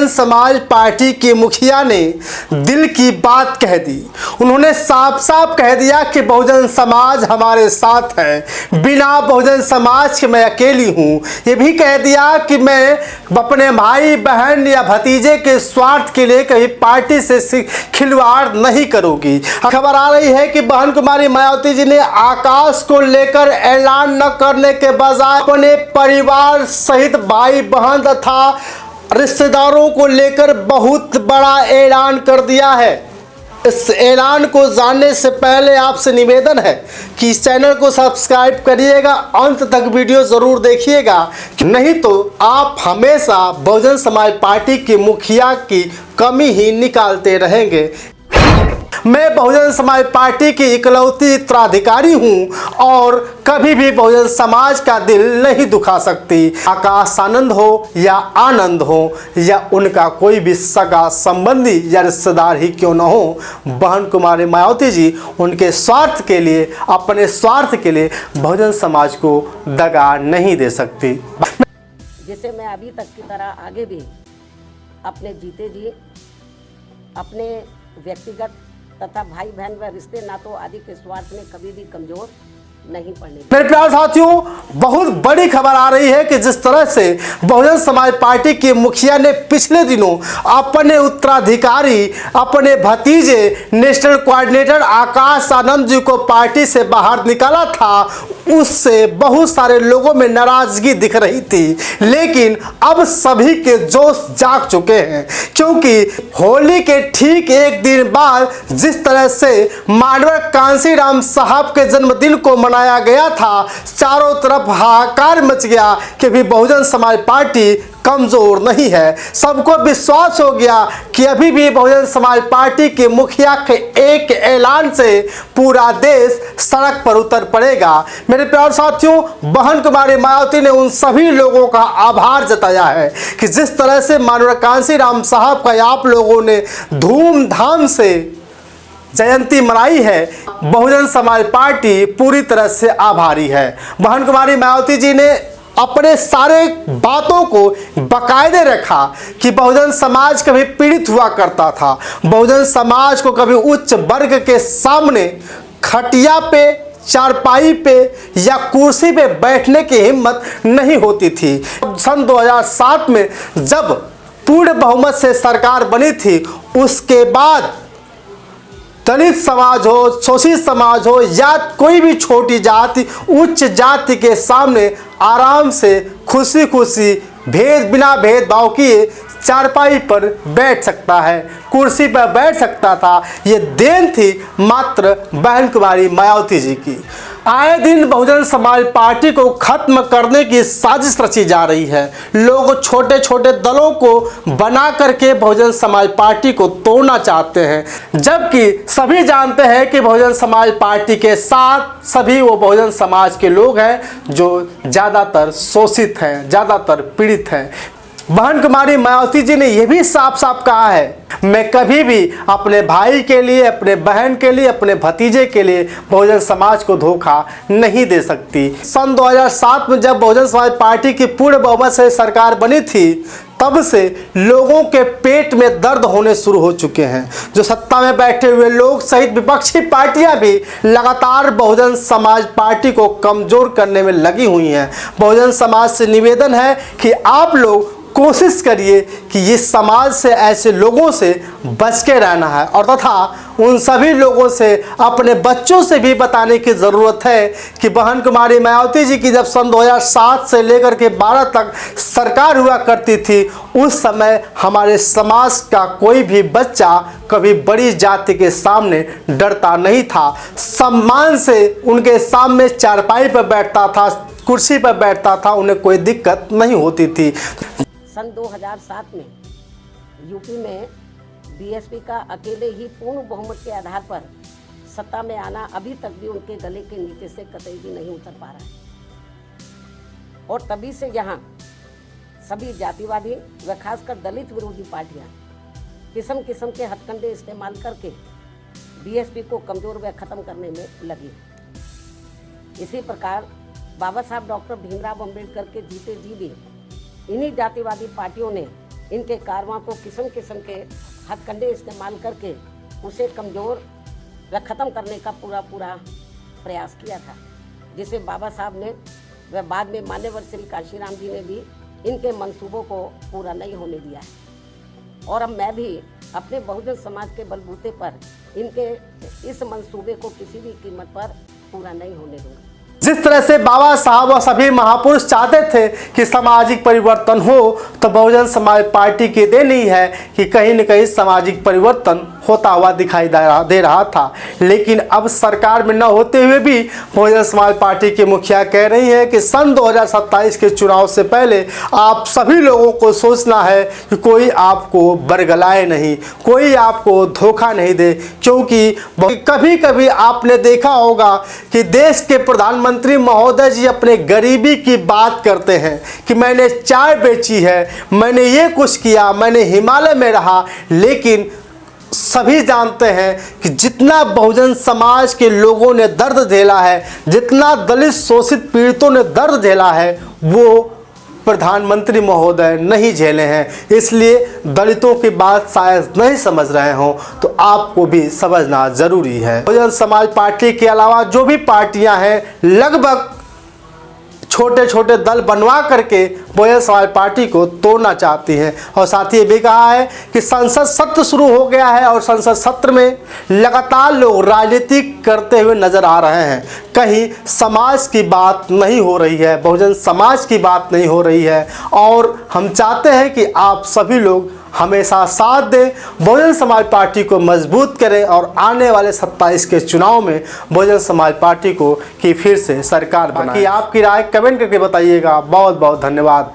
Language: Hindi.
बहुजन समाज पार्टी के मुखिया ने दिल की बात कह दी। उन्होंने साफ साफ कह दिया कि बहुजन समाज हमारे साथ है, बिना बहुजन समाज के मैं अकेली हूँ। ये भी कह दिया कि मैं अपने भाई बहन या भतीजे के स्वार्थ के लिए कभी पार्टी से खिलवाड़ नहीं करूँगी। खबर आ रही है कि बहन कुमारी मायावती जी ने आकाश को लेकर ऐलान न करने के बजाय अपने परिवार सहित भाई बहन तथा रिश्तेदारों को लेकर बहुत बड़ा ऐलान कर दिया है। इस ऐलान को जानने से पहले आपसे निवेदन है कि इस चैनल को सब्सक्राइब करिएगा, अंत तक वीडियो जरूर देखिएगा, नहीं तो आप हमेशा बहुजन समाज पार्टी के मुखिया की कमी ही निकालते रहेंगे। मैं बहुजन समाज पार्टी की इकलौती उत्तराधिकारी हूं और कभी भी बहुजन समाज का दिल नहीं दुखा सकती। आकाश आनंद हो या आनंद हो या उनका कोई भी सगा संबंधी या रिश्तेदार ही क्यों न हो, बहन कुमारी मायावती जी उनके स्वार्थ के लिए, अपने स्वार्थ के लिए बहुजन समाज को दगा नहीं दे सकती। जिसे मैं अभी तक की तरह आगे भी अपने जीते जी अपने व्यक्तिगत तथा भाई बहन व रिश्ते नातों आदि के स्वार्थ में कभी भी कमजोर नहीं पड़ने। मेरे प्यारे साथियों, बहुत बड़ी खबर आ रही है कि जिस तरह से बहुजन समाज पार्टी के मुखिया ने पिछले दिनों अपने उत्तराधिकारी, अपने भतीजे नेशनल कोऑर्डिनेटर आकाश आनंद जी को पार्टी से बाहर निकाला था, उससे बहुत सारे लोगों में नाराजगी दिख रही थी। लेकिन अब सभी के जोश जाग चुके हैं, क्योंकि होली के ठीक एक दिन बाद जिस तरह से मानव कांसीराम साहब के जन्मदिन को मनाया गया था, चारों तरफ हाहाकार मच गया कि भी बहुजन समाज पार्टी कमजोर नहीं है। सबको विश्वास हो गया कि अभी भी बहुजन समाज पार्टी के मुखिया के एक ऐलान से पूरा देश सड़क पर उतर पड़ेगा। मेरे प्यारे साथियों, बहन कुमारी मायावती ने उन सभी लोगों का आभार जताया है कि जिस तरह से माननीय कांसीराम साहब का आप लोगों ने धूमधाम से जयंती मनाई है, बहुजन समाज पार्टी पूरी तरह से आभारी है। बहन कुमारी मायावती जी ने अपने सारे बातों को बाकायदे रखा कि बहुजन समाज कभी पीड़ित हुआ करता था, बहुजन समाज को कभी उच्च वर्ग के सामने खटिया पे, चारपाई पे या कुर्सी पे बैठने की हिम्मत नहीं होती थी। सन 2007 में जब पूर्ण बहुमत से सरकार बनी थी, उसके बाद दलित समाज हो, शोषित समाज हो या कोई भी छोटी जाति, उच्च जाति के सामने आराम से खुशी खुशी बिना भेदभाव किए चारपाई पर बैठ सकता है, कुर्सी पर बैठ सकता था। ये देन थी मात्र बहन कुमारी मायावती जी की। आए दिन बहुजन समाज पार्टी को खत्म करने की साजिश रची जा रही है। लोग छोटे छोटे दलों को बना करके बहुजन समाज पार्टी को तोड़ना चाहते हैं, जबकि सभी जानते हैं कि बहुजन समाज पार्टी के साथ सभी वो बहुजन समाज के लोग हैं जो ज़्यादातर शोषित हैं, ज़्यादातर पीड़ित हैं। बहन कुमारी मायावती जी ने यह भी साफ साफ कहा है, मैं कभी भी अपने भाई के लिए, अपने बहन के लिए, अपने भतीजे के लिए बहुजन समाज को धोखा नहीं दे सकती। सन 2007 में जब बहुजन समाज पार्टी की पूर्ण बहुमत से सरकार बनी थी, तब से लोगों के पेट में दर्द होने शुरू हो चुके हैं। जो सत्ता में बैठे हुए लोग सहित विपक्षी पार्टियां भी लगातार बहुजन समाज पार्टी को कमजोर करने में लगी हुई हैं। बहुजन समाज से निवेदन है कि आप लोग कोशिश करिए कि इस समाज से, ऐसे लोगों से बच के रहना है, और तथा उन सभी लोगों से, अपने बच्चों से भी बताने की ज़रूरत है कि बहन कुमारी मायावती जी की जब सन 2007 से लेकर के 12 तक सरकार हुआ करती थी, उस समय हमारे समाज का कोई भी बच्चा कभी बड़ी जाति के सामने डरता नहीं था। सम्मान से उनके सामने चारपाई पर बैठता था, कुर्सी पर बैठता था, उन्हें कोई दिक्कत नहीं होती थी। सन 2007 में यूपी में बीएसपी का अकेले ही पूर्ण बहुमत के आधार पर सत्ता में आना अभी तक भी उनके गले के नीचे से कतई भी नहीं उतर पा रहा है। और तभी से यहाँ सभी जातिवादी व खासकर दलित विरोधी पार्टियाँ किस्म किस्म के हथकंडे इस्तेमाल करके बीएसपी को कमज़ोर व ख़त्म करने में लगी। इसी प्रकार बाबा साहब डॉक्टर भीमराव अंबेडकर के जीते जी भी इन्हीं जातिवादी पार्टियों ने इनके कारवां को किस्म किस्म के हथकंडे इस्तेमाल करके उसे कमज़ोर व ख़त्म करने का पूरा प्रयास किया था, जिसे बाबा साहब ने व बाद में मान्यवर श्री काशीराम जी ने भी इनके मंसूबों को पूरा नहीं होने दिया है। और अब मैं भी अपने बहुजन समाज के बलबूते पर इनके इस मंसूबे को किसी भी कीमत पर पूरा नहीं होने दूंगा। जिस तरह से बाबा साहब और सभी महापुरुष चाहते थे कि सामाजिक परिवर्तन हो, तो बहुजन समाज पार्टी की देन ही है कि कहीं न कहीं सामाजिक परिवर्तन होता हुआ दिखाई दे रहा था। लेकिन अब सरकार में न होते हुए भी बहुजन समाज पार्टी के मुखिया कह रही हैं कि सन 2027 के चुनाव से पहले आप सभी लोगों को सोचना है कि कोई आपको बरगलाए नहीं, कोई आपको धोखा नहीं दे, क्योंकि कभी कभी आपने देखा होगा कि देश के प्रधानमंत्री महोदय जी अपने गरीबी की बात करते हैं कि मैंने चाय बेची है, मैंने ये कुछ किया, मैंने हिमालय में रहा। लेकिन सभी जानते हैं कि जितना बहुजन समाज के लोगों ने दर्द झेला है, जितना दलित शोषित पीड़ितों ने दर्द झेला है, वो प्रधानमंत्री महोदय नहीं झेले हैं। इसलिए दलितों की बात शायद नहीं समझ रहे हों, तो आपको भी समझना जरूरी है। बहुजन समाज पार्टी के अलावा जो भी पार्टियां हैं, लगभग छोटे छोटे दल बनवा करके बहुजन समाज पार्टी को तोड़ना चाहती हैं। और साथ ही ये भी कहा है कि संसद सत्र शुरू हो गया है और संसद सत्र में लगातार लोग राजनीति करते हुए नजर आ रहे हैं। कहीं समाज की बात नहीं हो रही है, बहुजन समाज की बात नहीं हो रही है। और हम चाहते हैं कि आप सभी लोग हमेशा साथ दें, बहुजन समाज पार्टी को मजबूत करें और आने वाले 27 के चुनाव में बहुजन समाज पार्टी को कि फिर से सरकार बनाए। आपकी राय कमेंट करके बताइएगा। बहुत बहुत धन्यवाद।